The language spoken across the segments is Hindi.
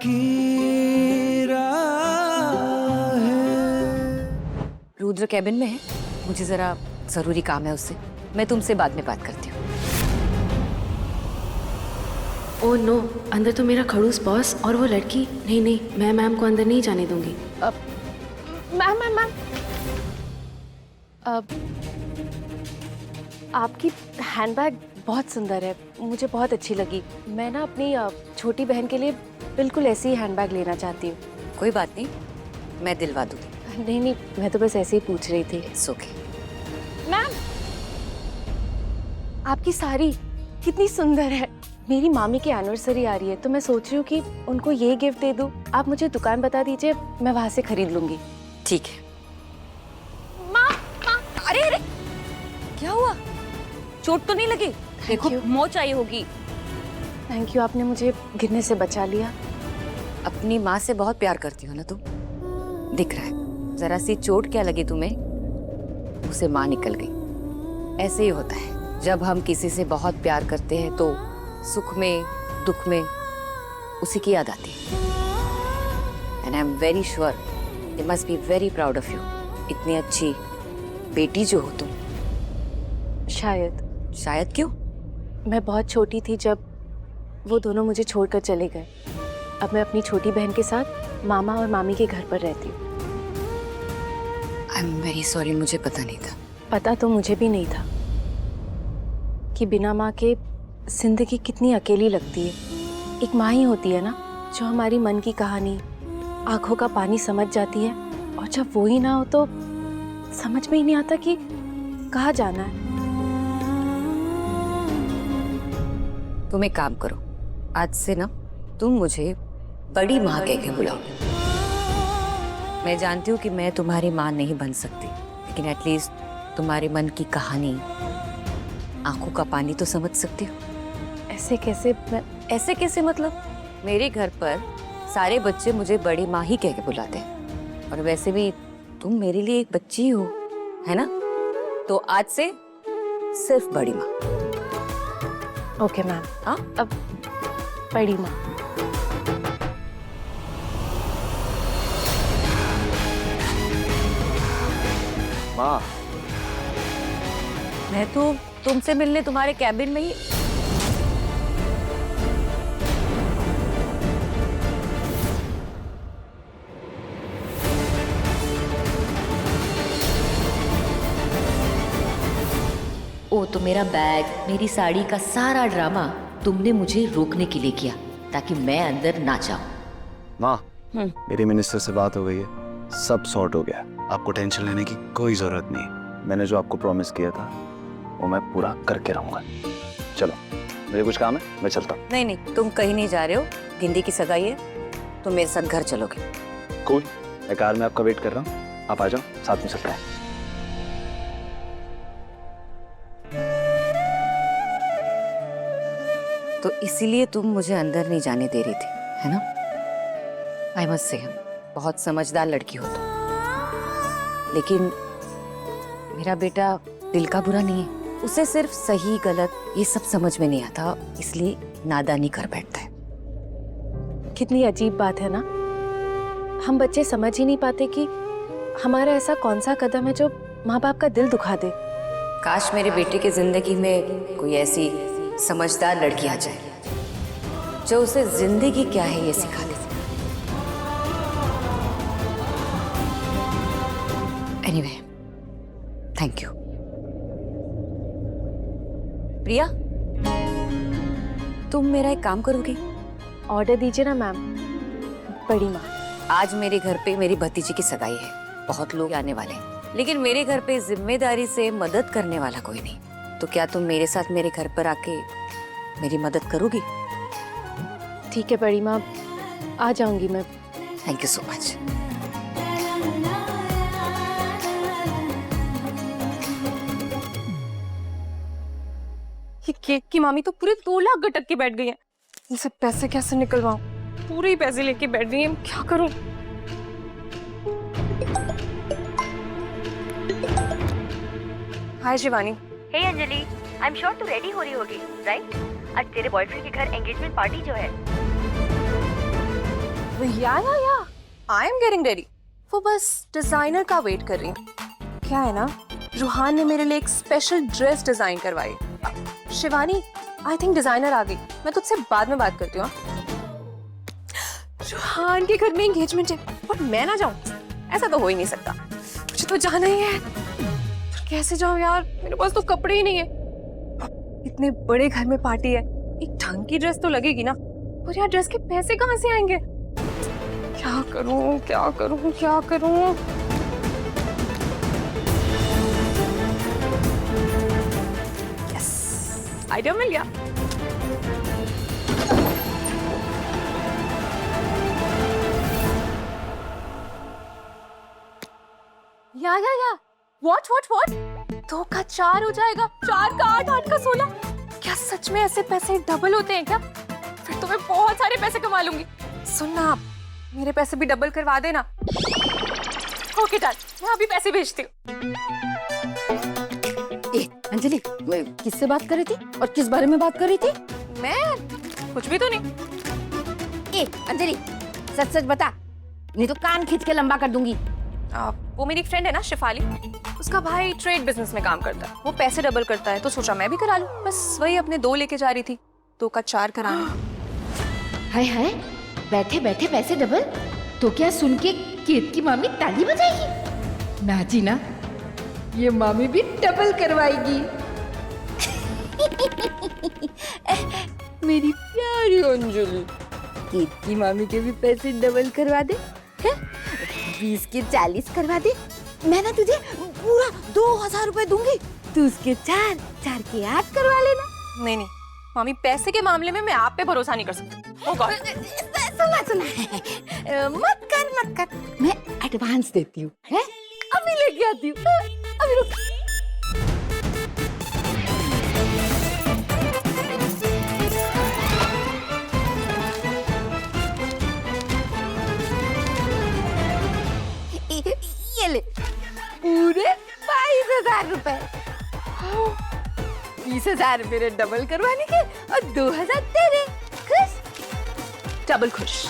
की राह है। रुद्र कैबिन में है, मुझे जरा जरूरी काम है उससे। मैं तुमसे बाद में बात करती हूँ। ओह नो, अंदर तो मेरा खड़ूस बॉस और वो लड़की। नहीं नहीं, मैं मैम को अंदर नहीं जाने दूंगी। मैम मैम मैम, आपकी हैंडबैग बहुत सुंदर है, मुझे बहुत अच्छी लगी। मैं ना अपनी छोटी बहन के लिए बिल्कुल ऐसी ही हैंडबैग लेना चाहती हूँ। कोई बात नहीं, मैं दिलवा दूंगी। नहीं नहीं, मैं तो बस ऐसे ही पूछ रही थी। It's okay. मैम, आपकी साड़ी कितनी सुंदर है। मेरी मामी की एनिवर्सरी आ रही है, तो मैं सोच रही हूँ कि उनको ये गिफ्ट दे दूँ। आप मुझे दुकान बता दीजिए, मैं वहाँ से खरीद लूंगी। ठीक है। अरे अरे, क्या हुआ? चोट तो नहीं लगी? देखो मोच आई होगी। थैंक यू, आपने मुझे गिरने से बचा लिया। अपनी माँ से बहुत प्यार करती हो ना तुम, दिख रहा है। जरा सी चोट क्या लगी तुम्हें, उसे माँ निकल गई। ऐसे ही होता है, जब हम किसी से बहुत प्यार करते हैं तो सुख में दुख में उसी की याद आती है। And I am very sure they must be very proud of you. इतनी अच्छी बेटी जो हो तुम। शायद। शायद क्यों? मैं बहुत छोटी थी जब वो दोनों मुझे छोड़कर चले गए। अब मैं अपनी छोटी बहन के साथ मामा और मामी के घर पर रहती हूँ। आई एम वेरी सॉरी, मुझे पता नहीं था। पता तो मुझे भी नहीं था कि बिना माँ के जिंदगी कितनी अकेली लगती है। एक माँ ही होती है ना जो हमारी मन की कहानी, आंखों का पानी समझ जाती है। और जब वो ही ना हो तो समझ में ही नहीं आता कि कहाँ जाना है। तुम एक काम करो, आज से ना तुम मुझे बड़ी माँ कह के बुलाओ। मैं जानती हूँ कि मैं तुम्हारी माँ नहीं बन सकती, लेकिन एटलीस्ट तुम्हारे मन की कहानी, आंखों का पानी तो समझ सकती हो। ऐसे कैसे? ऐसे कैसे मतलब? मेरे घर पर सारे बच्चे मुझे बड़ी माँ ही कह के बुलाते हैं। और वैसे भी तुम मेरे लिए एक बच्ची हो, है ना? तो आज से सिर्फ बड़ी माँ। Okay ma'am. हाँ, अब बड़ी माँ। माँ, मैं तो तुमसे मिलने तुम्हारे कैबिन में ही। ओ, तो मेरा बैग, मेरी साड़ी का सारा ड्रामा तुमने मुझे रोकने के लिए किया ताकि मैं अंदर ना जाऊं। माँ, मेरी मिनिस्टर से बात हो गई है, सब सॉर्ट हो गया। आपको टेंशन लेने की कोई जरूरत नहीं। मैंने जो आपको प्रॉमिस किया था वो मैं पूरा करके रहूंगा। चलो, मुझे कुछ काम है, मैं चलता हूँ। नहीं नहीं, तुम कहीं नहीं जा रहे हो। गिंदी की सगाई है, तुम मेरे साथ घर चलोगे। कूल, मैं कार में आपका वेट कर रहा हूँ, आप आ जाओ, साथ में चलते हैं। तो इसीलिए तुम मुझे अंदर नहीं जाने दे रही थी, है ना? आई मस्ट से बहुत समझदार लड़की हो तुम। लेकिन मेरा बेटा दिल का बुरा नहीं है, उसे सिर्फ सही गलत ये सब समझ में नहीं आता, इसलिए नादानी कर बैठता है। कितनी अजीब बात है ना, हम बच्चे समझ ही नहीं पाते कि हमारा ऐसा कौन सा कदम है जो माँ बाप का दिल दुखा दे। काश मेरे बेटे की जिंदगी में कोई ऐसी समझदार लड़की आ जाए जो उसे जिंदगी क्या है ये सिखा दे। Anyway, thank you. प्रिया, तुम मेरा एक काम करोगी? ऑर्डर दीजिए ना मैम। बड़ी माँ, आज मेरे घर पे मेरी भतीजी की सगाई है, बहुत लोग आने वाले हैं, लेकिन मेरे घर पे जिम्मेदारी से मदद करने वाला कोई नहीं। तो क्या तुम मेरे साथ मेरे घर पर आके मेरी मदद करोगी? ठीक है बड़ी माँ, आ जाऊंगी मैं। Thank you so much. ये केक की मामी तो पूरे 2 लाख गटक के बैठ गई है। इनसे पैसे कैसे निकलवाऊं? पूरे ही पैसे लेके बैठ गई है, क्या करूं? हाय शिवानी। हे अंजलि, आई एम श्योर तू रेडी हो रही होगी, राइट? आज तेरे बॉयफ्रेंड के घर एंगेजमेंट पार्टी जो है। या आई एम गेटिंग रेडी। वो बस डिजाइनर का वेट कर रही हूँ। क्या है ना, रूहान ने मेरे लिए एक स्पेशल ड्रेस डिजाइन करवाई। शिवानी, आई थिंक डिजाइनर आ गई। मैं तुझसे बाद में बात करती हूँ। रूहान के घर में एंगेजमेंट है और मैं ना जाऊं, ऐसा तो हो ही नहीं सकता। मुझे तो जाना ही है। कैसे जाऊं यार, मेरे पास तो कपड़े ही नहीं है। इतने बड़े घर में पार्टी है, एक ढंग की ड्रेस तो लगेगी ना। और यार ड्रेस के पैसे कहाँ से आएंगे? क्या करूं क्या करूं क्या करूं? यस, आइडिया मिल गया। या व्हाट 2 का 4 हो जाएगा, 4 का 8, 8 का 16। क्या सच में ऐसे पैसे डबल होते हैं क्या? फिर तो मैं बहुत सारे पैसे कमा लूंगी। सुनना, आप मेरे पैसे भी डबल करवा देना। ओके डन, मैं अभी पैसे भेजती हूँ। अंजलि, किससे बात कर रही थी और किस बारे में बात कर रही थी? मैं कुछ भी तो नहीं। अंजलि, सच सच बता, नहीं तो कान खींच के लंबा कर दूंगी। वो मेरी फ्रेंड है ना शिफाली, उसका भाई ट्रेड बिजनेस में काम करता है। वो पैसे डबल करता है तो सोचा मैं भी करा लूं। बस वही अपने 2 लेके जा रही थी, 2 का 4 कराने। हाय हाय, बैठे बैठे पैसे डबल, तो क्या सुन के कीर्त की मामी ताली बजाएगी? ना जी ना, ये मामी भी डबल करवाएगी। मेरी प्यारी अंजलि, कीर्त की मामी के भी पैसे डबल करवा दे। 20 के 40 करवा दे। मैं ना तुझे पूरा 2000 रुपए दूंगी, तू उसके 4, 4 के 8 करवा लेना। नहीं मामी, पैसे के मामले में मैं आप पे भरोसा नहीं कर सकती। Oh God. सुना मत कर, मैं एडवांस देती हूँ, अभी लेके आती हूँ। अभी रुक। ये ले पूरे 22,000 रुपए। 20,000 मेरे डबल करवाने के और 2,000 तेरे। खुश? डबल खुश।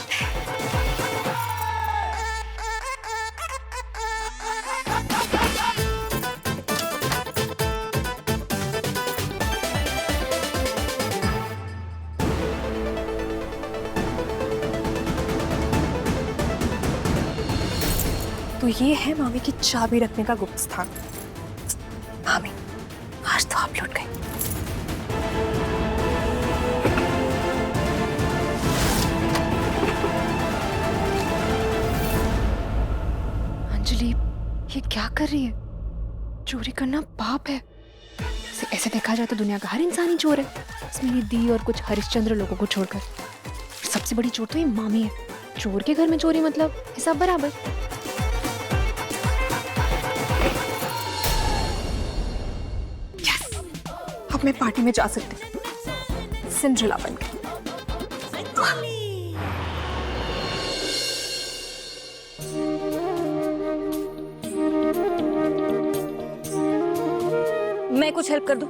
तो ये है मामी की चाबी रखने का गुप्त स्थान। मामी, आज तो आप लौट गए। अंजलि, ये क्या कर रही है? चोरी करना पाप है। ऐसे देखा जाए तो दुनिया का हर इंसान ही चोर है, इसमें ये दी और कुछ हरिश्चंद्र लोगों को छोड़कर। सबसे बड़ी चोर तो ये मामी है। चोर के घर में चोरी मतलब हिसाब बराबर। अब मैं पार्टी में जा सकती हूँ सिंड्रेला बनकर। मैं कुछ हेल्प कर दूं?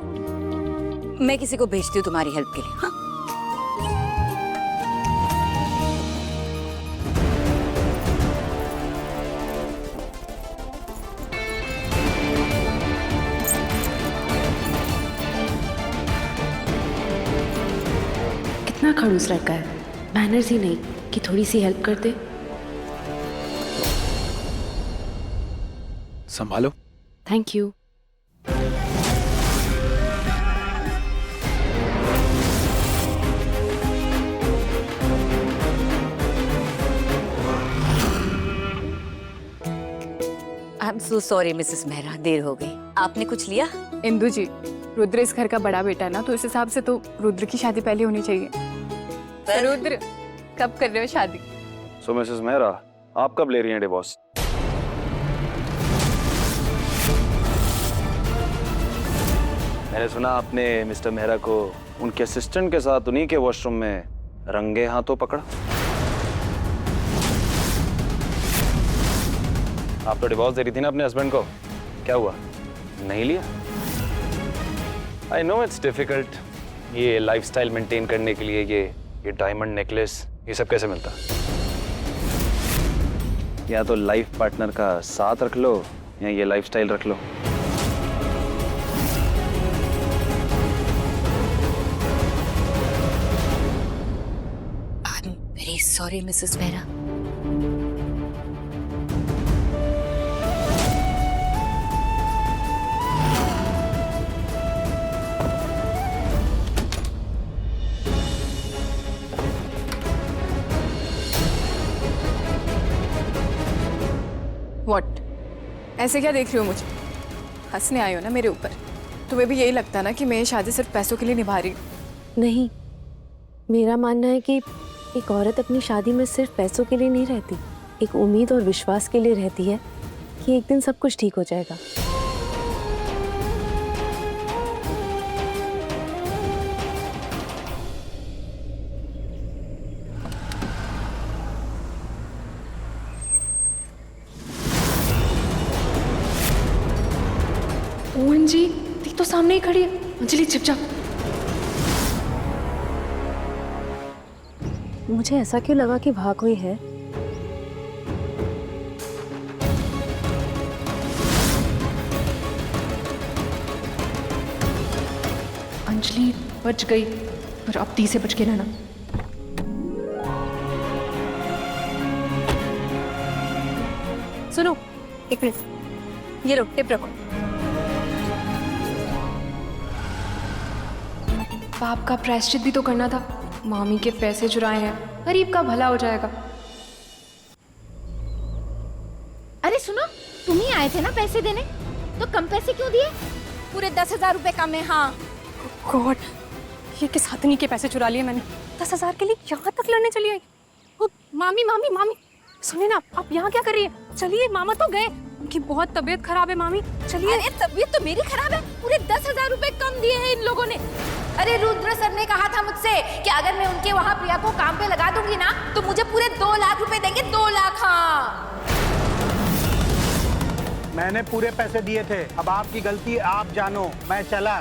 मैं किसी को भेजती हूँ तुम्हारी हेल्प के लिए। हाँ? कितना खड़ूस लड़का है, मैनर्स ही नहीं कि थोड़ी सी हेल्प कर दे। संभालो। Thank you. I am so sorry Mrs Mehra, देर हो गई। आपने कुछ लिया? इंदु जी, रुद्र इस घर का बड़ा बेटा है ना, तो इस हिसाब से तो रुद्र की शादी पहले होनी चाहिए। रुद्र, कब कर रहे हो शादी? सो मिसेस मेहरा, आप कब ले रही हैं डिवोर्स? मैंने सुना आपने मिस्टर मेहरा को उनके असिस्टेंट के साथ उन्हीं के वॉशरूम में रंगे हाथों पकड़ा। आप तो डिवोर्स दे रही थी ना अपने हस्बैंड को, क्या हुआ, नहीं लिया? आई नो इट्स डिफिकल्ट, ये लाइफस्टाइल मेंटेन करने के लिए ये डायमंड नेकलेस, ये सब कैसे मिलता? या तो लाइफ पार्टनर का साथ रख लो या ये लाइफस्टाइल रख लो। I'm very sorry, Mrs. Mehra. What? ऐसे क्या देख रही हो मुझे? हंसने आई हो ना मेरे ऊपर? तुम्हें भी यही लगता ना कि मैं ये शादी सिर्फ पैसों के लिए निभा रही हूँ? नहीं, मेरा मानना है कि एक औरत अपनी शादी में सिर्फ पैसों के लिए नहीं रहती, एक उम्मीद और विश्वास के लिए रहती है कि एक दिन सब कुछ ठीक हो जाएगा। ओ अंजी, दी तो सामने ही खड़ी है। अंजलि छिप जा। मुझे ऐसा क्यों लगा कि वहाँ कोई है? अंजलि बच गई, पर अब दी से बच के रहना। सुनो, एक मिनट, ये लो टिप रखो। पाप का प्रायश्चित भी तो करना था। मामी के पैसे चुराए हैं, गरीब का भला हो जाएगा। अरे सुनो, तुम ही आए थे ना पैसे देने, तो कम पैसे क्यों दिए? पूरे 10,000 रुपए कम है। हाँ गॉड, ये किस हथनी के पैसे चुरा लिए मैंने? 10,000 के लिए यहाँ तक लड़ने चली आई। ओ, मामी मामी मामी, सुनिए ना, आप यहाँ क्या कर रही है? चलिए, मामा तो गए, उनकी बहुत तबीयत खराब है। मामी चलिए। अरे तबीयत तो मेरी खराब है, पूरे 10,000 रुपए कम दिए हैं इन लोगों ने। अरे रुद्र सर ने कहा था मुझसे कि अगर मैं उनके वहाँ प्रिया को काम पे लगा दूंगी ना, तो मुझे पूरे 2 लाख रुपए देंगे। 2 लाख। हाँ, मैंने पूरे पैसे दिए थे, अब आपकी गलती आप जानो, मैं चला।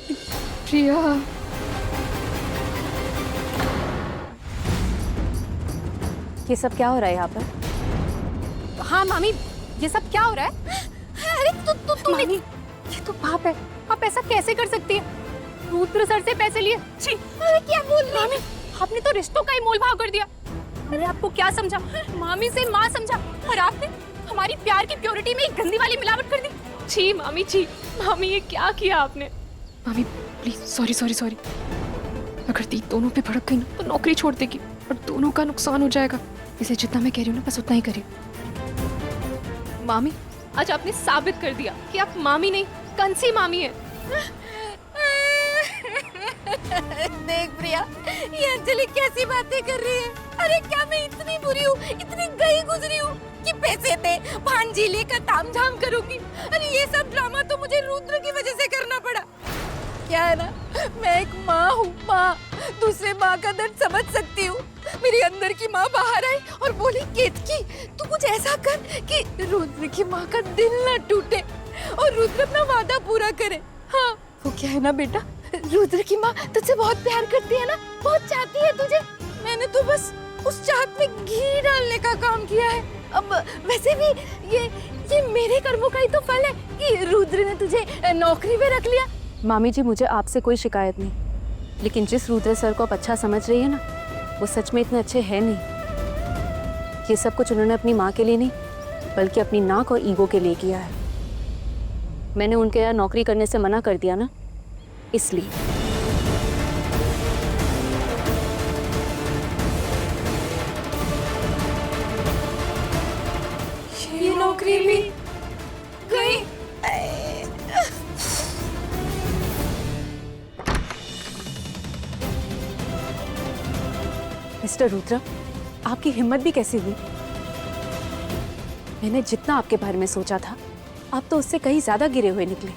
प्रिया, ये सब क्या हो रहा है यहाँ पर? हाँ मामी, ये सब क्या हो रहा है? अरे तू मामी, ये तो पाप है। आप ऐसा कैसे कर सकती है? रुद्र सर से पैसे लिए? छी! अरे क्या बोल रही मामी, आपने तो रिश्तों का ही मोल भाव कर दिया। मैंने आपको क्या समझा? मामी से माँ समझा, और आपने हमारी प्यार की प्योरिटी में एक गंदी वाली मिलावट कर दी। छी मामी, छी! मामी, ये क्या किया आपने? मामी प्लीज, सॉरी सॉरी सॉरी। अगर दी दोनों पे भड़क गई ना, तो नौकरी छोड़ देगी और दोनों का नुकसान हो जाएगा। इसे जितना मैं कह रही हूँ ना, बस उतना ही करिए। मामी, आज आपने साबित कर दिया कि आप मामी नहीं, कंसी मामी है। देख प्रिया, ये अंजलि कैसी बातें कर रही है। अरे क्या मैं इतनी बुरी हूँ, इतनी गई गुजरी हूँ कि पैसे दे भांजी लेकर तामझाम करूंगी? अरे ये सब ड्रामा तो मुझे रुद्र की वजह से करना पड़ा। क्या है ना, मैं एक माँ हूँ, माँ। दूसरे माँ का दर्द समझ सकती हूँ। मेरी अंदर की माँ बाहर आई और बोली, केतकी तू कुछ ऐसा कर कि रुद्र की माँ का दिल ना टूटे और रुद्र अपना वादा पूरा करे। हाँ, वो क्या है ना बेटा, रुद्र की माँ तुझसे बहुत प्यार करती है ना, बहुत चाहती है तुझे। मैंने तो बस उस चाहत में घी डालने का काम किया है। अब वैसे भी ये मेरे कर्मों का ही तो फल है कि रुद्र ने तुझे नौकरी पे रख लिया। मामी जी, मुझे आपसे कोई शिकायत नहीं, लेकिन जिस रुद्र सर को आप अच्छा समझ रही है ना, वो सच में इतने अच्छे हैं नहीं। ये सब कुछ उन्होंने अपनी माँ के लिए नहीं, बल्कि अपनी नाक और ईगो के लिए किया है। मैंने उनके यहाँ नौकरी करने से मना कर दिया ना, इसलिए। ये नौकरी भी गई। मिस्टर रुद्र, आपकी हिम्मत भी कैसी हुई? मैंने जितना आपके बारे में सोचा था, आप तो उससे कहीं ज्यादा गिरे हुए निकले।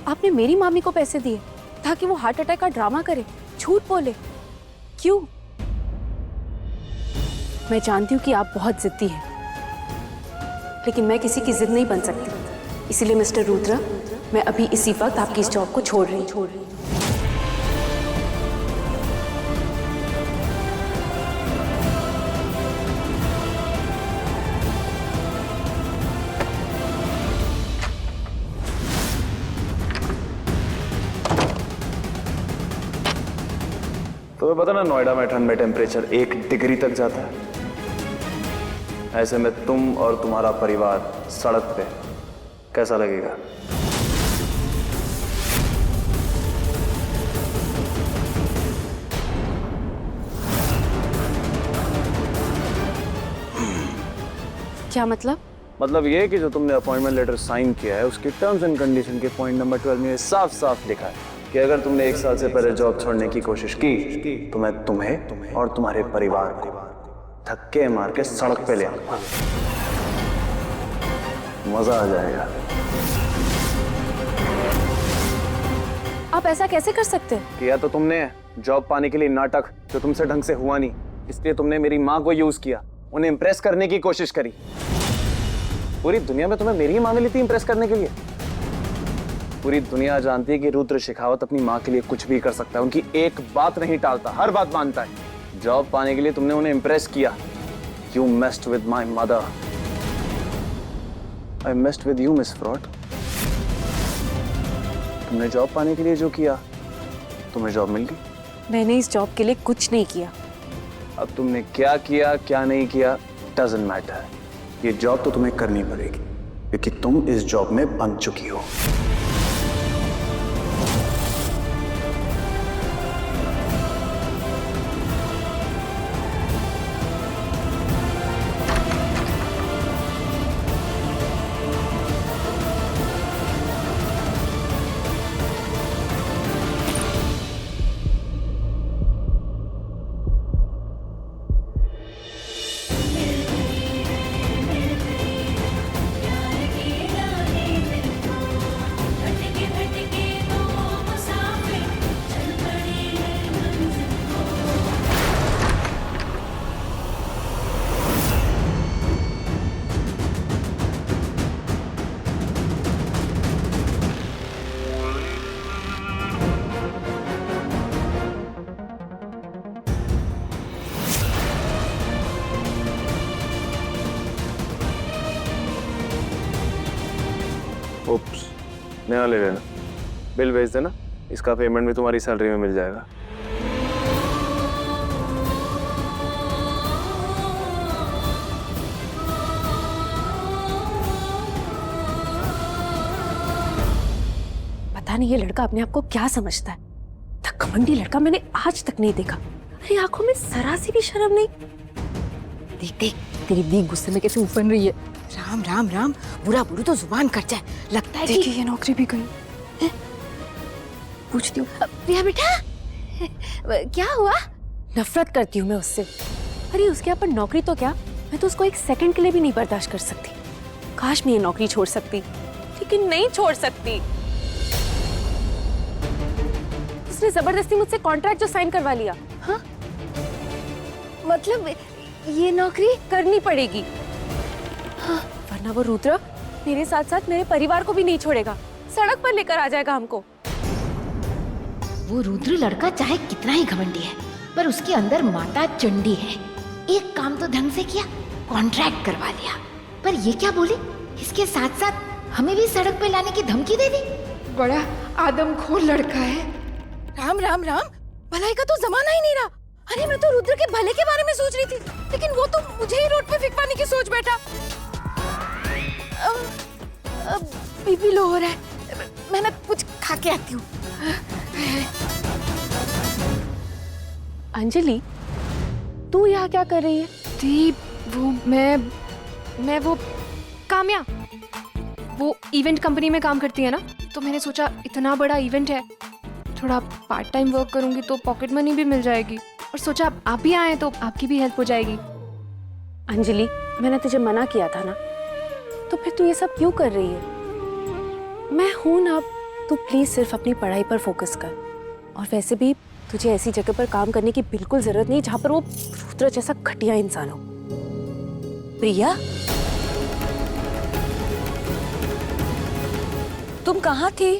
आपने मेरी मामी को पैसे दिए ताकि वो हार्ट अटैक का ड्रामा करे, झूठ बोले। क्यों? मैं जानती हूँ कि आप बहुत जिद्दी हैं, लेकिन मैं किसी की जिद नहीं बन सकती। इसीलिए मिस्टर रुद्र, मैं अभी इसी वक्त आपकी इस जॉब को छोड़ रही हूँ। तुम्हें पता ना नोएडा में ठंड में टेम्परेचर 1 डिग्री तक जाता है। ऐसे में तुम और तुम्हारा परिवार सड़क पे कैसा लगेगा? क्या मतलब? मतलब ये कि जो तुमने अपॉइंटमेंट लेटर साइन किया है उसके टर्म्स एंड कंडीशन के पॉइंट नंबर 12 में साफ साफ लिखा है कि अगर तुमने 1 साल से पहले जॉब छोड़ने की कोशिश की तो मैं तुम्हें और तुम्हारे परिवार को धक्के मार के सड़क पे ले आऊंगा। मजा आ जाएगा। आप ऐसा कैसे कर सकते हैं? किया तो तुमने जॉब पाने के लिए नाटक जो तुमसे ढंग से हुआ नहीं, इसलिए तुमने मेरी माँ को यूज किया, उन्हें इंप्रेस करने की कोशिश करी। पूरी दुनिया में तुम्हें मेरी ही माँ मिली थी इंप्रेस करने के लिए। पूरी दुनिया जानती है कि रुद्र शेखावत अपनी माँ के लिए कुछ भी कर सकता है, उनकी एक बात नहीं टालता, हर बात मानता है। जॉब पाने के लिए तुमने उन्हें इंप्रेस किया। You messed with my mother. I messed with you, Miss Fraud. तुमने जॉब पाने के लिए जो किया, तुम्हें जॉब मिल गई। मैंने इस जॉब के लिए कुछ नहीं किया। अब तुमने क्या किया क्या नहीं किया डजंट मैटर। ये जॉब तो तुम्हें करनी पड़ेगी क्योंकि तुम इस जॉब में बंध चुकी हो। ओप्स, नया ले लेना, बिल भेज देना, इसका पेमेंट भी तुम्हारी सैलरी में मिल जाएगा। पता नहीं ये लड़का अपने आप को क्या समझता है। घमंडी लड़का मैंने आज तक नहीं देखा। अरे आंखों में जरा सी भी शर्म नहीं। देख देख तेरी दी गुस्से में कैसे उफन रही है। राम राम राम, बुरा बुरा तो जुबान कट जाए। लगता है देखिए ये नौकरी भी गई। पूछती हूँ। प्रिया बेटा क्या हुआ? नफरत करती हूँ मैं उससे। अरे उसके यहाँ पर नौकरी तो क्या, मैं तो उसको 1 सेकंड के लिए भी नहीं बर्दाश्त कर सकती। काश मैं ये नौकरी छोड़ सकती, लेकिन नहीं छोड़ सकती। उसने जबरदस्ती मुझसे कॉन्ट्रैक्ट जो साइन करवा लिया। हाँ मतलब ये नौकरी करनी पड़ेगी। हाँ, वरना वो रुद्र मेरे साथ साथ मेरे परिवार को भी नहीं छोड़ेगा, सड़क पर लेकर आ जाएगा हमको। वो रुद्र लड़का चाहे कितना ही घमंडी है, पर उसके अंदर माता चंडी है। एक काम तो ढंग से किया, कॉन्ट्रैक्ट करवा लिया, पर ये क्या बोली, इसके साथ साथ हमें भी सड़क पे लाने की धमकी दे दी। बड़ा आदमखोर लड़का है। राम राम राम, भलाई का तो जमाना ही नहीं रहा। अरे मैं तो रुद्र के भले के बारे में सोच रही थी, लेकिन वो तो मुझे ही रोड पे फिकवाने की सोच बैठा। बीपी लो हो रहा है, मैं ना कुछ खा के आती हूँ। अंजलि, तू यहाँ क्या कर रही है? दीप, वो मैं वो काम्या, वो इवेंट कंपनी में काम करती है ना, तो मैंने सोचा इतना बड़ा इवेंट है, थोड़ा पार्ट टाइम वर्क करूंगी तो पॉकेट मनी भी मिल जाएगी, और सोचा आप भी आए तो आपकी भी हेल्प हो जाएगी। अंजलि, मैंने तुझे मना किया था ना, तो फिर तू ये सब क्यों कर रही है? मैं हूं ना, तू प्लीज सिर्फ अपनी पढ़ाई पर फोकस कर। और वैसे भी तुझे ऐसी जगह पर काम करने की बिल्कुल जरूरत नहीं जहां पर वो रुद्र जैसा घटिया इंसान हो। प्रिया, तुम कहाँ थी?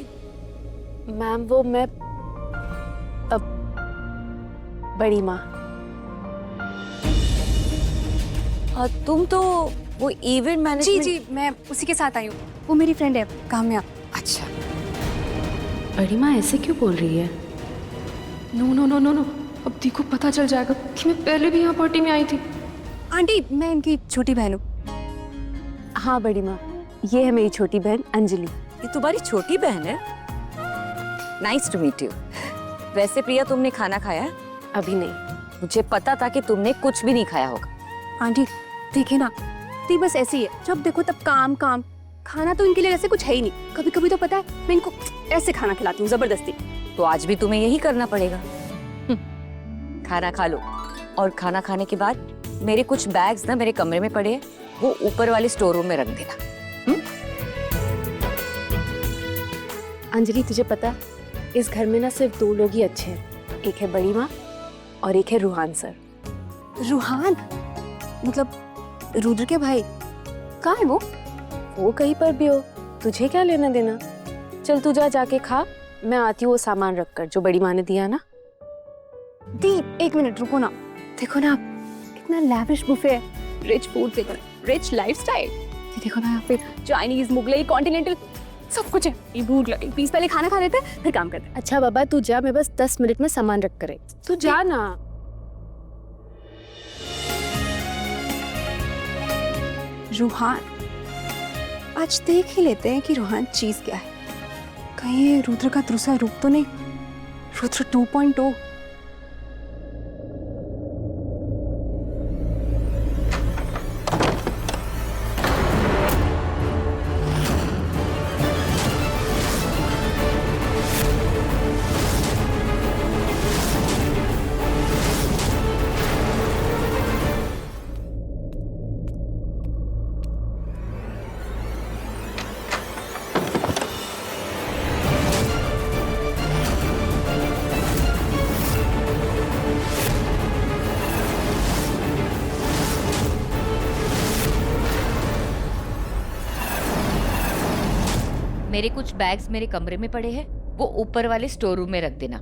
मैम वो मैं अब बड़ी माँ। और तुम तो वो इवेंट मैनेजमेंट। जी जी, मैं उसी के साथ आई हूँ, वो मेरी फ्रेंड है काम्या। अच्छा, बड़ी माँ ऐसे क्यों बोल रही है? No no no no no, अब दी को पता चल जाएगा कि मैं पहले भी यहाँ पार्टी में आई थी। आंटी, मैं इनकी छोटी बहन हूँ। हाँ बड़ी माँ, ये है मेरी छोटी बहन अंजलि। ये तुम्हारी छोटी बहन है? Nice to meet you. वैसे प्रिया, तुमने खाना खाया है? अभी नहीं। मुझे पता था कि तुमने कुछ भी नहीं खाया होगा। आंटी देखिए ना, दी बस ऐसी है, जब देखो तब काम काम। खाना तो इनके लिए ऐसे कुछ है ही नहीं। कभी कभी तो पता है मैं इनको ऐसे खाना खिलाती हूँ जबरदस्ती। तो आज भी तुम्हें यही करना पड़ेगा। खाना खा लो, और खाना खाने के बाद मेरे कुछ बैग्स ना मेरे कमरे में पड़े हैं, वो ऊपर वाले स्टोर रूम में रख देना। अंजलि तुझे पता है, इस घर में ना सिर्फ 2 लोग ही अच्छे हैं, एक है बड़ी माँ और एक है रूहान सर। रूहान मतलब रुद्र के भाई? कहाँ है वो? वो कहीं पर भी हो, तुझे क्या लेना देना। चल तू जा, जाके खा, मैं आती हूँ वो सामान रख कर जो बड़ी माँ ने दिया ना। दी 1 मिनट रुको ना। देखो ना कितना लैविश बुफे है, रिच फूड, देखो रिच लाइफस्टाइल। देखो ना यहाँ पे चाइनीज, मुगलई, कॉन्टिनेंटल सब कुछ है। ये भूख लगी, प्लीज पहले खाना खा लेते हैं फिर काम करते हैं। अच्छा बाबा तू जा, मैं बस 10 मिनट में सामान रख कर आई। तू जा ना। रूहान, आज देख ही लेते हैं कि रूहान चीज क्या है। कहीं ये रुद्र का दूसरा रूप तो नहीं? रुद्र 2.0। मेरे कुछ बैग्स मेरे कमरे में पड़े हैं, वो ऊपर वाले स्टोर रूम में रख देना।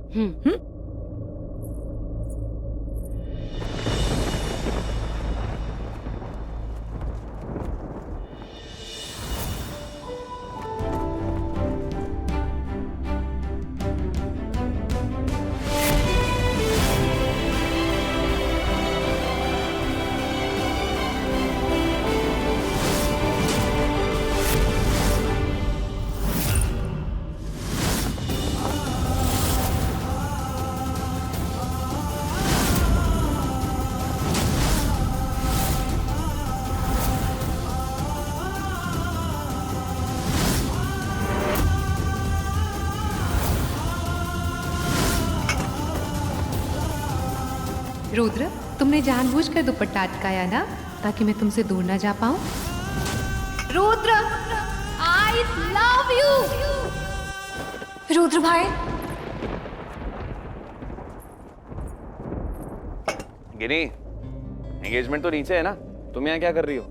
रुद्र, तुमने जानबूझकर दुपट्टा अटकाया ना, ताकि मैं तुमसे दूर ना जा पाऊं। Rudra, I love you. Rudra भाई, गिनी, एंगेजमेंट तो नीचे है ना, तुम यहाँ क्या कर रही हो?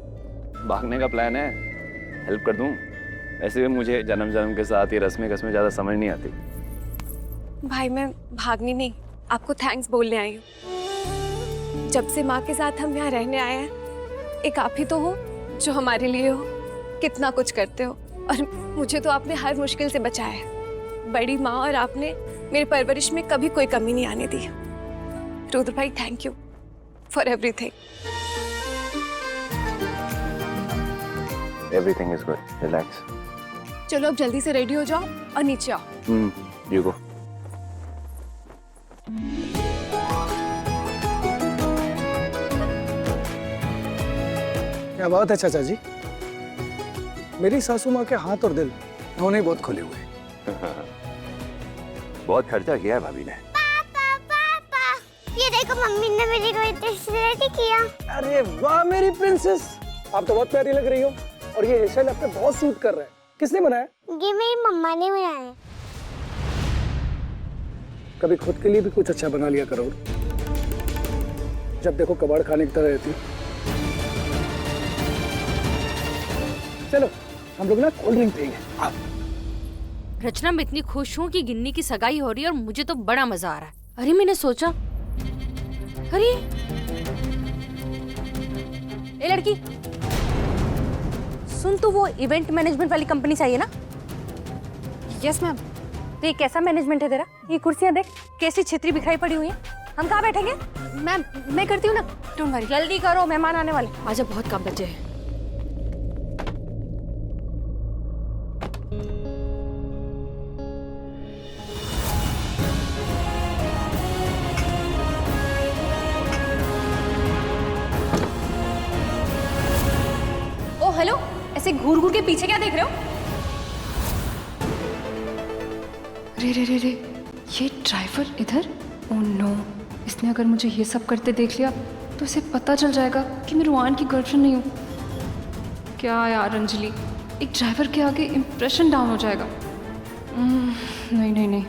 भागने का प्लान है? हेल्प कर दूं? वैसे भी मुझे जन्म जन्म के साथ ये रस्में कस्में ज्यादा समझ नहीं आती। भाई मैं भागनी नहीं, आपको थैंक्स बोलने आई हूँ। जब से माँ के साथ हम यहाँ रहने आए हैं, एक आप ही तो हो जो हमारे लिए हो, कितना कुछ करते हो, और मुझे तो आपने हर मुश्किल से बचाया है। बड़ी माँ और आपने मेरी परवरिश में कभी कोई कमी नहीं आने दी। रुद्र भाई, thank you for everything. Everything is good, relax. चलो अब जल्दी से रेडी हो जाओ और नीचे आओ। You go. क्या बात है चाचा जी, मेरी सासू माँ के हाथ और दिल दोनों ही बहुत खुले हुए हैं। बहुत खर्चा किया है भाभी ने। पापा पापा, ये देखो मम्मी ने मेरी को रेडी किया। अरे वाह मेरी प्रिंसेस, आप तो बहुत प्यारी लग रही हो, और ये हेयर स्टाइल आप पे बहुत सूट कर रहा है। किसने बनाया? ये मेरी मम्मा ने बनाया। कभी खुद के लिए भी कुछ अच्छा बना लिया करो, जब देखो कबाड़ खाने की तरह रहती। चलो हम लोग ना कोल्ड ड्रिंक पिएंगे। रचना, मैं इतनी खुश हूँ कि गिन्नी की सगाई हो रही है और मुझे तो बड़ा मजा आ रहा है। अरे मैंने सोचा, अरे ए लड़की सुन, तू वो इवेंट मैनेजमेंट वाली कंपनी से आई है ना? Yes ma'am. तो ये कैसा मैनेजमेंट है तेरा? ये कुर्सियां देख कैसी छितरी बिखराई पड़ी हुई है। हम कहाँ बैठेंगे? मैं करती हूँ ना, डोंट वरी। जल्दी करो, मेहमान आने वाले। आजा, बहुत काम बचे हैं। ओ हेलो, ऐसे घूर घूर के पीछे क्या देख रहे हो? रे, ये ड्राइवर इधर? ओह नो, इसने अगर मुझे ये सब करते देख लिया तो इसे पता चल जाएगा कि मैं रुहान की गर्लफ्रेंड नहीं हूँ। क्या यार अंजलि, एक ड्राइवर के आगे इंप्रेशन डाउन हो जाएगा। नहीं,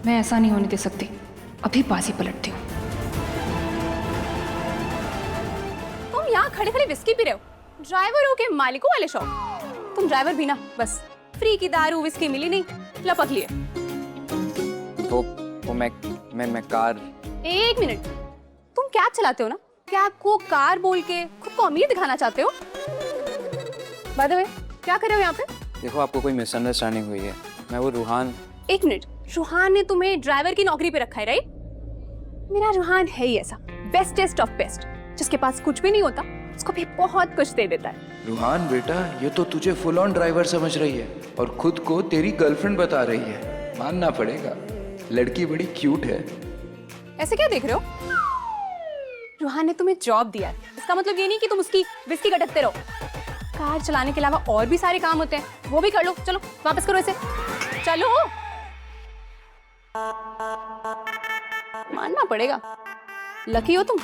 मैं ऐसा नहीं होने दे सकती। अभी बाजी पलटती हूँ। तुम यहाँ खड़े खड़े विस्की पी रहे हो? ड्राइवर हो के मालिकों वाले शौक। तुम ड्राइवर भी ना, बस फ्री की दारू विस्की मिली नहीं, लपक लिए। वो मैं कार। एक मिनट, तुम कैब चलाते हो ना? कैब को कार बोल के खुद को अमीर दिखाना चाहते हो? बाय द वे, क्या कर रहे हो यहाँ पे? देखो, आपको कोई मिसअंडरस्टैंडिंग हुई है। मैं वो रूहान। एक मिनट, रूहान ने तुम्हें ड्राइवर की नौकरी पे रखा है, राइट? मेरा रूहान है ही ऐसा, बेस्टेस्ट ऑफ बेस्ट, जिसके पास कुछ भी नहीं होता, उसको भी बहुत कुछ दे देता है। रूहान बेटा, ये तो तुझे फुल ऑन ड्राइवर समझ रही है और खुद को तेरी गर्लफ्रेंड बता रही है। मानना पड़ेगा, लड़की बड़ी क्यूट है। ऐसे क्या देख रहे हो? रूहान ने तुम्हें जॉब दिया है, इसका मतलब ये नहीं कि तुम उसकी विस्की गटकते रहो। कार चलाने के अलावा और भी सारे काम होते हैं, वो भी कर लो। चलो वापस करो इसे, चलो। मानना पड़ेगा, लकी हो तुम।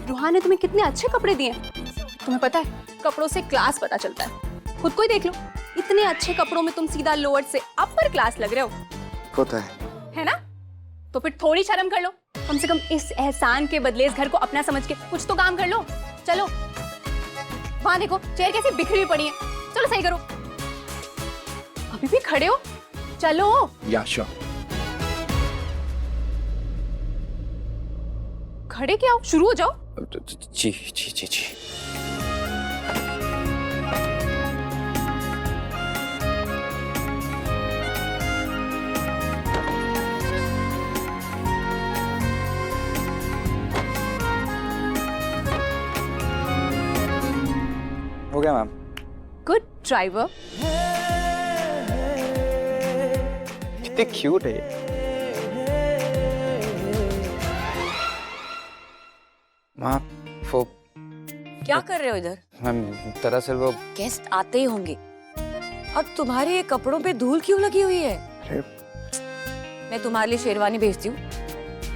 रूहान ने तुम्हें कितने अच्छे कपड़े दिए हैं। तुम्हें पता है, कपड़ों से क्लास पता चलता है। खुद को ही देख लो, इतने अच्छे कपड़ों में तुम सीधा लोअर से अपर क्लास लग रहे हो। होता है ना? तो फिर थोड़ी शर्म कर लो। कम से कम इस एहसान के बदले इस घर को अपना समझ के कुछ तो काम कर लो। चलो, वहां देखो चेयर कैसी बिखरी हुई पड़ी है। चलो सही करो। अभी भी खड़े हो? चलो। या श्योर। खड़े क्या हो? शुरू हो जाओ। जी। हो गया मैम। Good driver. कितनी क्यूट है। माँ, वो क्या कर रहे हो इधर? मैम, दरअसल वो गेस्ट आते ही होंगे। और तुम्हारे ये कपड़ों पे धूल क्यों लगी हुई है? मैं तुम्हारे लिए शेरवानी भेजती हूँ,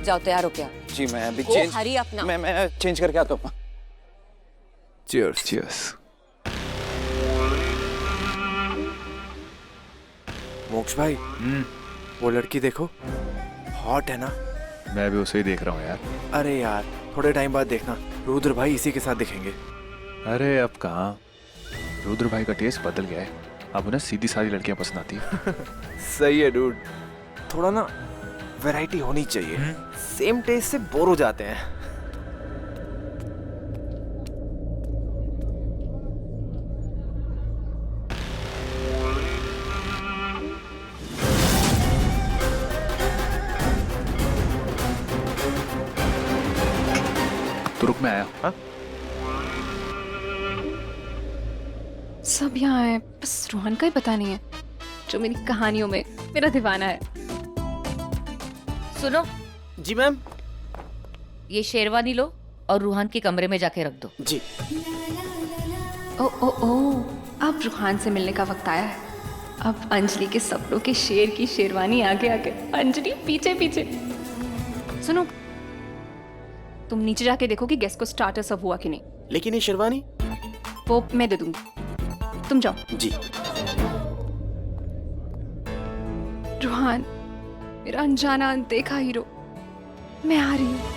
जाओ तैयार हो क्या। जी मैं अभी Go, चेंज। हरी अपना। मैं चेंज करके आता हूँ। चीयर्स। मोक्ष भाई, वो लड़की देखो, हॉट है ना? मैं भी उसे ही देख रहा हूँ यार। अरे यार, थोड़े टाइम बाद देखना रुद्र भाई इसी के साथ दिखेंगे। अरे अब कहाँ, रुद्र भाई का टेस्ट बदल गया है। अब उन्हें सीधी सारी लड़कियां पसंद आती है। सही है डूड, थोड़ा ना वैरायटी होनी चाहिए। सेम टेस्ट से बोर हो जाते हैं। तो रुक, मैं आया। हाँ? सब यहाँ है, बस रोहन का ही पता नहीं है, जो मेरी कहानियों में मेरा दीवाना है। सुनो, जी मैम। ये शेरवानी लो और रूहान के कमरे में जाके रख दो। जी। ओ, अब रूहान से मिलने का वक्त आया है। अब अंजलि के सपनों के शेर की शेरवानी आगे आगे, अंजलि पीछे पीछे। सुनो, तुम नीचे जाके देखो कि गेस्ट को स्टार्टर सब हुआ कि नहीं। लेकिन ये शेरवानी वो मैं दे दूंगी, तुम जाओ। जी। रूहान, मेरा अनजाना अनदेखा हीरो, मैं आ रही हूँ।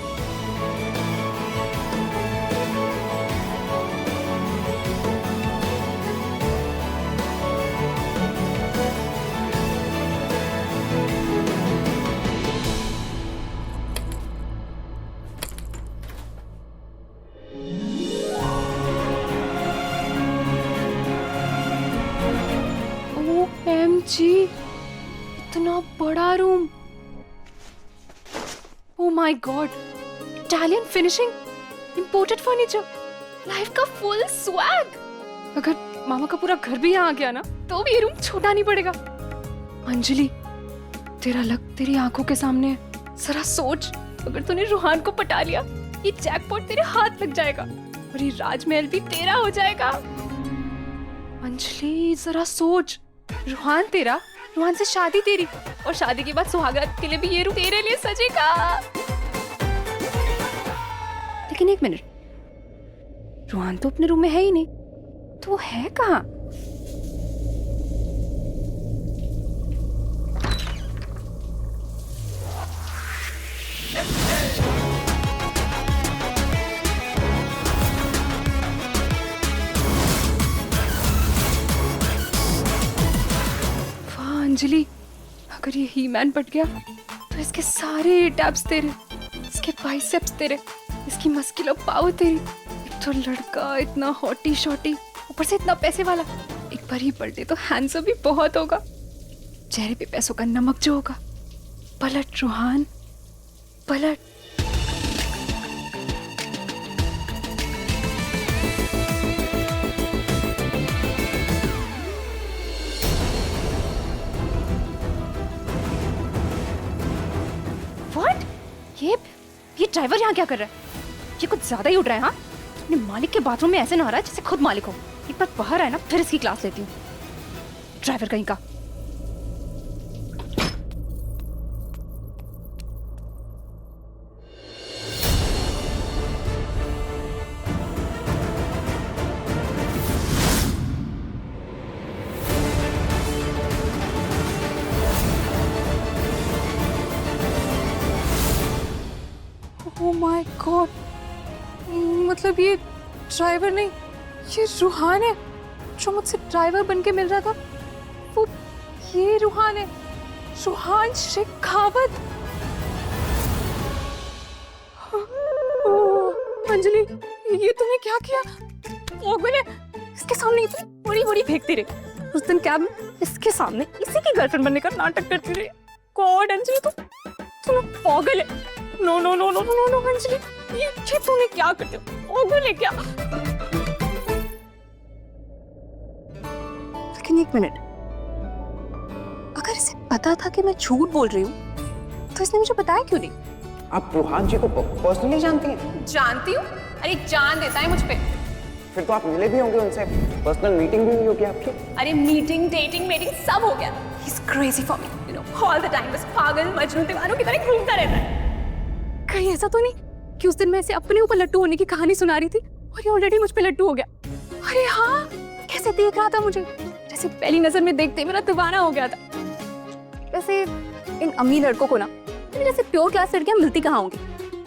OMG, इतना बड़ा room. Oh my God, Italian finishing, imported furniture, life का फुल स्वैग। अगर मामा का पूरा घर भी यहाँ आ गया ना तो भी ये रूम छोटा नहीं पड़ेगा। अंजलि, तेरा लक तेरी आंखों के सामने है। जरा सोच, अगर तूने रूहान को पटा लिया, ये जैकपॉट तेरे हाथ लग जाएगा और ये राजमहल भी तेरा हो जाएगा। अंजलि जरा सोच, रूहान तेरा, रूहान से शादी तेरी, और शादी के बाद सुहागरात के लिए भी ये रूम तेरे लिए सजेगा। लेकिन एक मिनट, रूहान तो अपने रूम में है ही नहीं, तो वो है कहाँ? वाह अंजलि, अगर ये ही मैन पट गया तो इसके सारे टैब्स तेरे, इसके बाइसेप्स तेरे, इसकी मस्कुलर पावर तेरी। एक तो लड़का इतना हॉटी शॉटी, ऊपर से इतना पैसे वाला, एक बार ही पलटे तो हैंडसम भी बहुत होगा। चेहरे पे पैसों का नमक जो होगा। पलट रूहान, पलट। What? ये ड्राइवर यहाँ क्या कर रहा है? ये कुछ ज्यादा ही उड़ रहा है। हाँ, अपने मालिक के बाथरूम में ऐसे नहा रहा है जैसे खुद मालिक हो। एक बार बाहर आए ना फिर इसकी क्लास लेती हूँ। ड्राइवर कहीं का। Oh my God! मतलब ये ड्राइवर नहीं, ये रूहान है जो मुझसे ड्राइवर बन के मिल रहा था। वो ये रूहान है, रूहान शेखावत। अंजलि, ये तूने क्या किया? इसके सामने इतनी बड़ी बड़ी फेंकती रही। उस दिन कैब में इसके सामने इसी की गर्लफ्रेंड बनने का नाटक करती रही। गॉड अंजलि, तू पागल है। No no no no no no Anjali, ये तूने क्या कर दिया? पागल है क्या? लेकिन एक मिनट, अगर इसे पता था कि मैं झूठ बोल रही हूँ तो इसने मुझे बताया क्यों नहीं? आप रूहान जी को पर्सनली जानती हैं? जानती हूँ? अरे जान देता है मुझ पे। फिर तो आप मिले भी होंगे उनसे, पर्सनल मीटिंग भी हुई होगी आपकी। अरे मीटिंग, डेटिंग, मीटिंग सब हो गया। He's crazy for me, you know, all the time। बस पागल मजनू दीवानों की तरह घूमता रहता है। कहीं ऐसा तो नहीं कि उस दिन मैं इसे अपने ऊपर लट्टू होने की कहानी सुना रही थी और ये ऑलरेडी मुझ पे लट्टू हो गया? अरे हाँ, कैसे देख रहा था मुझे, जैसे पहली नजर में देखते मेरा दीवाना हो गया था। वैसे इन अमीर लड़कों को ना मेरे जैसे प्योर क्लास लड़कियां मिलती कहाँ होंगी?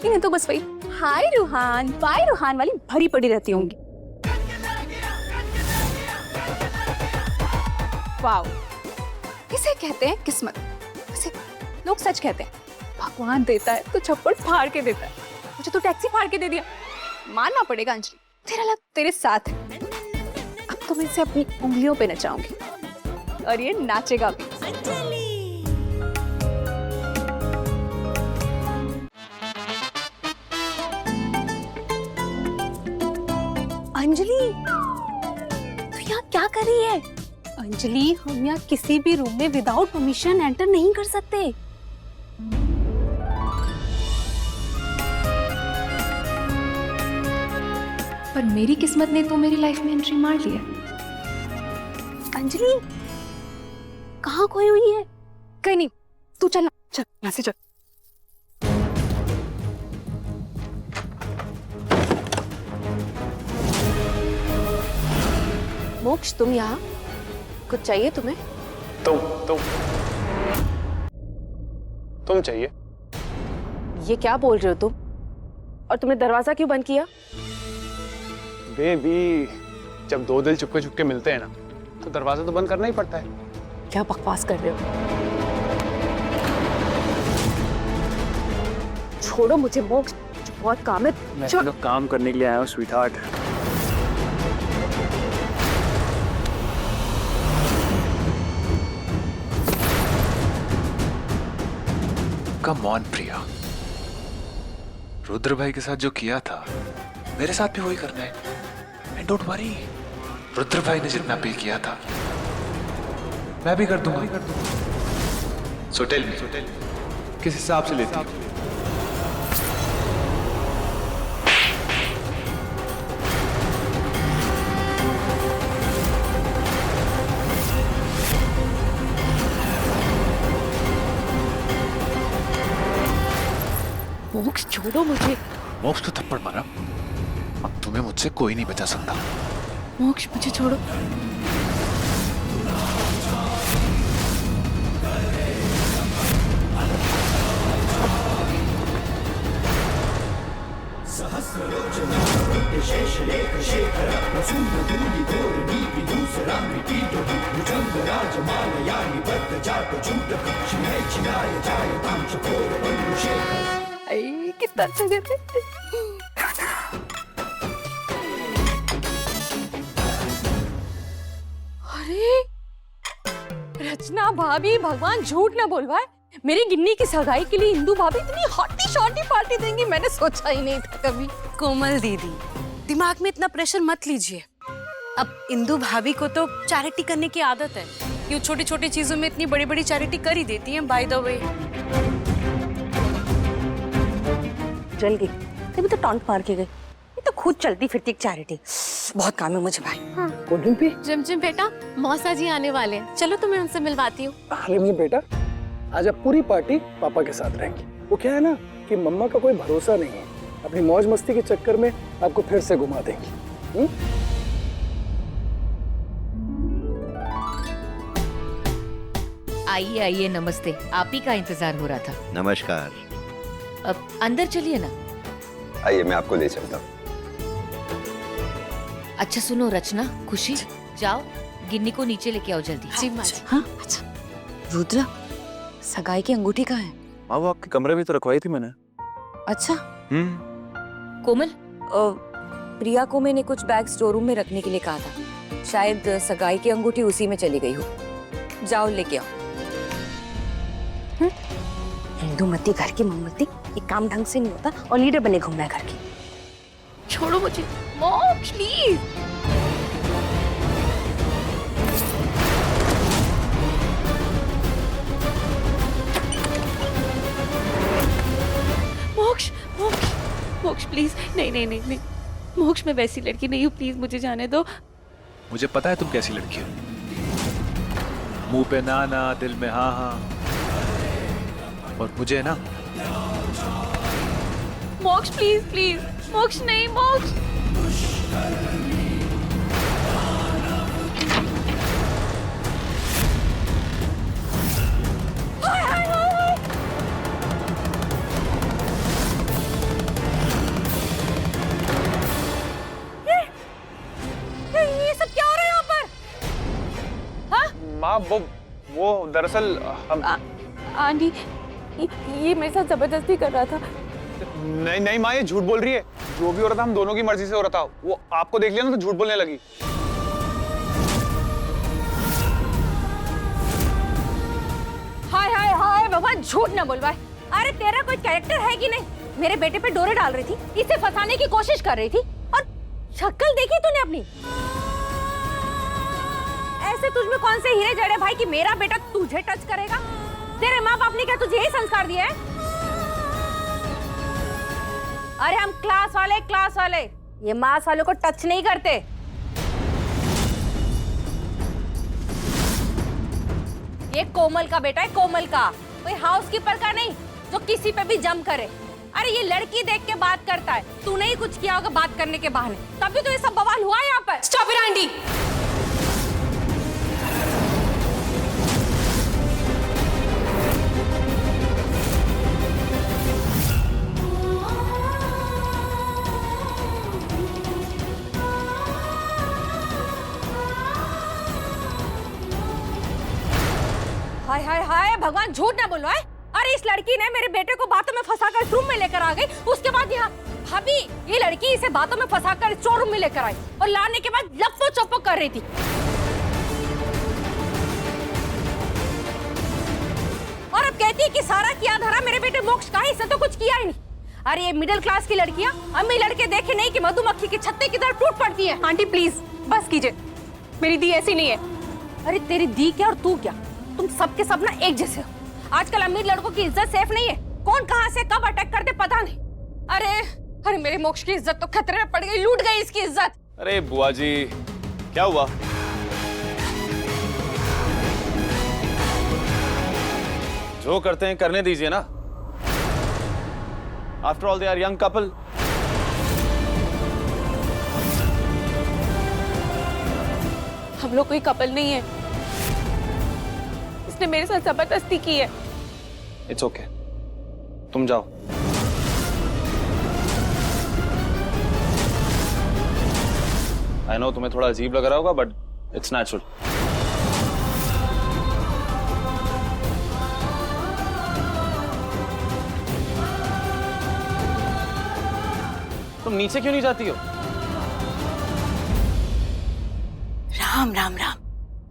इन्हें तो बस वही हाय रूहान, बाय रूहान वाली भरी पड़ी रहती होंगी। वाओ, इसे कहते हैं किस्मत। वैसे लोग सच कहते हैं भगवान देता है तो छप्पड़ फाड़ के देता है। मुझे तो टैक्सी फाड़ के दे दिया। मानना पड़ेगा अंजलि, तेरा लक तेरे साथ है। अब तो मैं इसे अपनी उंगलियों पे नचाऊंगी और ये नाचेगा भी। अंजलि, तू यहाँ क्या कर रही है? अंजलि, हम यहाँ किसी भी रूम में विदाउट परमिशन एंटर नहीं कर सकते। पर मेरी किस्मत ने तो मेरी लाइफ में एंट्री मार लिया। अंजलि, कहाँ खोई हुई है? कहीं नहीं, तू चल ना, चल यहाँ से चल। मोक्ष, तुम यहाँ? कुछ चाहिए तुम्हें? तुम चाहिए? ये क्या बोल रहे हो तुम? और तुमने दरवाजा क्यों बंद किया? बेबी, जब दो दिल चुपके चुपके मिलते हैं ना तो दरवाजा तो बंद करना ही पड़ता है। क्या बकवास कर रहे हो? छोड़ो मुझे मोक्ष, बहुत काम है। मैं तो काम करने के लिए आया हूँ स्वीटहार्ट। कम ऑन प्रिया, रुद्र भाई के साथ जो किया था मेरे साथ भी वही करना है। एंड डोंट वरी, रुद्र भाई ने जितना पे किया था मैं भी कर दूंगा। सो टेल मी, किस हिसाब से लेती हो? मोक्ष छोड़ो मुझे। मोक्ष तो थप्पड़ मारा, अब तुम्हें मुझसे कोई नहीं बचा सकता। मोक्ष मुझे छोड़ो। कितना अच्छा करते। अरे रचना भाभी, भगवान झूठ ना बोलवाए, मेरी गिन्नी की सगाई के लिए इंदु भाभी इतनी हॉटी शॉटी पार्टी देंगी, मैंने सोचा ही नहीं था कभी। कोमल दीदी, दिमाग में इतना प्रेशर मत लीजिए। अब इंदु भाभी को तो चैरिटी करने की आदत है, ये छोटी छोटी चीजों में इतनी बड़ी बड़ी चैरिटी कर ही देती हैं। बाय द वे जल गई, तभी तो टॉन्ट मार के गई। ये तो खुद चलती फिरती एक चैरिटी। बहुत काम है मुझे भाई। Cold drink P. जिम बेटा, मौसा जी आने वाले हैं, चलो तुम्हें उनसे मिलवाती हूँ। हलीम बेटा, आज आप पूरी पार्टी पापा के साथ रहेंगी। वो क्या है ना कि मम्मा का कोई भरोसा नहीं है, अपनी मौज मस्ती के चक्कर में आपको फिर से घुमा देंगी। आइए आइए, नमस्ते। आप ही का इंतजार हो रहा था। नमस्कार। अब अंदर चलिए ना। आइए, मैं आपको ले चलता हूँ। अच्छा सुनो रचना, खुशी, जाओ गिन्नी को नीचे लेके आओ जल्दी। जी माँ। हाँ अच्छा। रुद्र, सगाई की अंगूठी कहाँ है? माँ, वो आपके कमरे में तो रखवाई थी मैंने। अच्छा। कोमल, प्रिया को मैंने कुछ बैग स्टोर रूम में रखने के लिए कहा था, शायद सगाई की अंगूठी उसी में चली गई हो। जाओ लेके आओ। इंदुमती घर की मम्मती, ये काम ढंग से नहीं होता और लीडर बने घूमना है घर की। छोड़ो मुझे मोक्ष प्लीज। मोक्ष मोक्ष मोक्ष प्लीज, नहीं नहीं नहीं नहीं, मोक्ष मैं वैसी लड़की नहीं हूँ, प्लीज मुझे जाने दो। मुझे पता है तुम कैसी लड़की हो। मुंह पे ना ना, दिल में हाँ हाँ। और मुझे ना, मोक्ष प्लीज प्लीज, मोक्ष नहीं, मोक्ष। ये सब क्या हो रहा है यहाँ पर? हाँ? माँ, वो दरअसल हम आंटी, ये मेरे साथ जबरदस्ती कर रहा था। नहीं नहीं माँ, ये झूठ बोल रही है। जो भी हो रहा था हम दोनों की मर्जी से हो रहा था। वो आपको देख लिया ना तो झूठ बोलने लगी। हाय हाय हाय भगवान, झूठ ना बोलवाए। अरे तेरा कोई कैरेक्टर है कि नहीं? मेरे बेटे पे डोरे डाल रही थी, इसे फंसाने की कोशिश कर रही थी, और शक्ल देखी तूने अपनी? ऐसे तुझमें कौन से हीरे जड़े भाई कि मेरा बेटा तुझे टच करेगा? तेरे माँ बाप ने क्या तुझे यही संस्कार दिया है? अरे हम क्लास वाले, ये मास वालों को टच नहीं करते। ये कोमल का बेटा है, कोमल का, कोई हाउसकीपर का नहीं जो किसी पे भी जम करे। अरे ये लड़की देख के बात करता है, तूने ही कुछ किया होगा बात करने के बहाने, तभी तो ये सब बवाल हुआ यहाँ पर। Stop it aunty. हाय हाय हाय भगवान, झूठ ना बोलो है। अरे इस लड़की ने मेरे बेटे को बातों में फंसाकर रूम में लेकर आ गई, उसके बाद यहाँ भाभी, ये लड़की इसे बातों में फंसाकर स्टोर रूम में लेकर आई और लाने के बाद लप्पो चप्पो कर रही थी। और अब कहती है कि सारा किया धरा मेरे बेटे मोक्ष का, इसने तो कुछ किया ही नहीं। अरे ये मिडिल क्लास की लड़कियां अम्मी लड़के देखे नहीं कि मधुमक्खी की छत्ते की तरह टूट पड़ती है। आंटी प्लीज बस कीजिए, मेरी दी ऐसी नहीं है। अरे तेरी दी क्या और तू क्या, तुम सबके सब ना एक जैसे हो। आजकल अमीर लड़कों की इज्जत सेफ नहीं है, कौन कहां से कब अटैक कर दे पता नहीं। अरे मेरे मोक्ष की इज्जत तो खतरे में पड़ गई, लूट गई इसकी इज्जत। अरे बुआ जी क्या हुआ? जो करते हैं करने दीजिए ना। After all they are young couple. हम लोग कोई कपल नहीं है, इसने मेरे साथ जबरदस्ती की है। इट्स ओके, तुम जाओ। आई नो तुम्हें थोड़ा अजीब लग रहा होगा बट इट्स नेचुरल। तुम नीचे क्यों नहीं जाती हो? राम राम राम,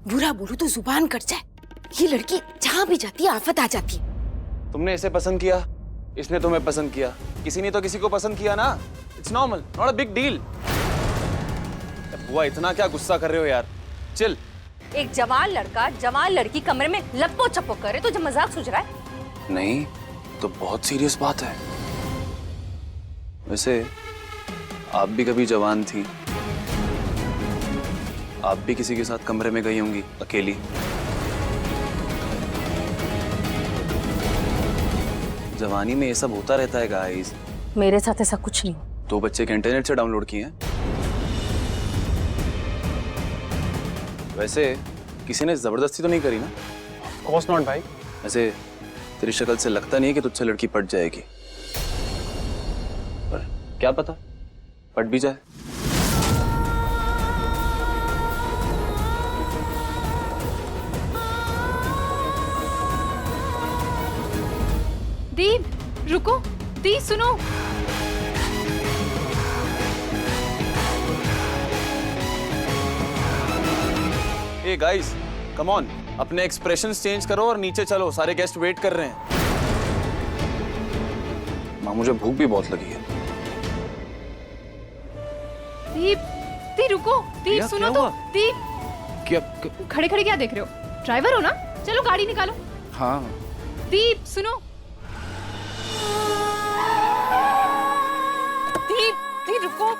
बुरा बोलू तो जुबान कट जाए। ये लड़की जहां भी जाती है आफत आ जाती है। तुमने इसे पसंद किया, इसने तुम्हें पसंद किया, किसी ने तो किसी को पसंद किया ना। It's normal, not a big deal. बुआ इतना क्या गुस्सा कर रहे हो यार, चिल। एक जवान लड़का जवान लड़की कमरे में लप्पो चप्पो करे तो जब मजाक सूझ रहा है? नहीं तो बहुत सीरियस बात है। वैसे आप भी कभी जवान थी, आप भी किसी के साथ कमरे में गई होंगी अकेली। जवानी में ये सब होता रहता है गाइस। मेरे साथ ऐसा कुछ नहीं। 2 बच्चे के इंटरनेट से डाउनलोड किए हैं। वैसे किसी ने जबरदस्ती तो नहीं करी ना? ऑफ कोर्स नॉट भाई। वैसे तेरी शक्ल से लगता नहीं है कि तुझसे लड़की पट जाएगी, पर क्या पता पट भी जाए। दी रुको, दी सुनो। ए गाइस कम ऑन, अपने एक्सप्रेशंस चेंज करो और नीचे चलो, सारे गेस्ट वेट कर रहे हैं। मां मुझे भूख भी बहुत लगी है। दी रुको, दी सुनो तो। दी क्या? खड़े खड़े क्या देख रहे हो? ड्राइवर हो ना, चलो गाड़ी निकालो। हाँ दी सुनो। दी रुको,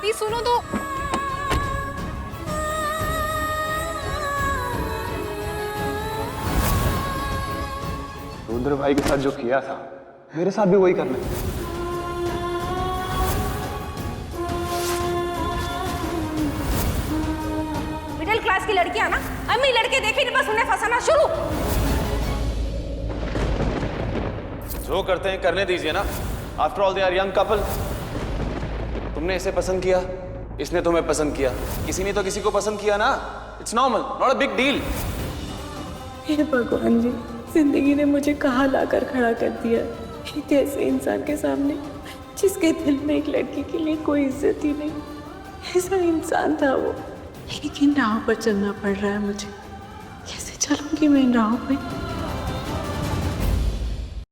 दी सुनो तो। रुद्र भाई के साथ जो किया था मेरे साथ भी वही करना है। मिडिल क्लास की लड़कियां ना अम्मी लड़के देखे नहीं बस उन्हें फंसाना शुरू। जो करते हैं करने दीजिए ना। After all they are young couple. तुमने इसे पसंद किया, इसने तुम्हें पसंद किया, किसी ने तो किसी को पसंद किया ना। It's normal, not a big deal. हे भगवान जी, जिंदगी ने मुझे कहाँ लाकर खड़ा कर दिया, एक ऐसे इंसान के सामने जिसके दिल में एक लड़की के लिए कोई इज्जत ही नहीं। ऐसा इंसान था वो, लेकिन राह पर चलना पड़ रहा है मुझे। कैसे चलूंगी मैं इन राहों पे?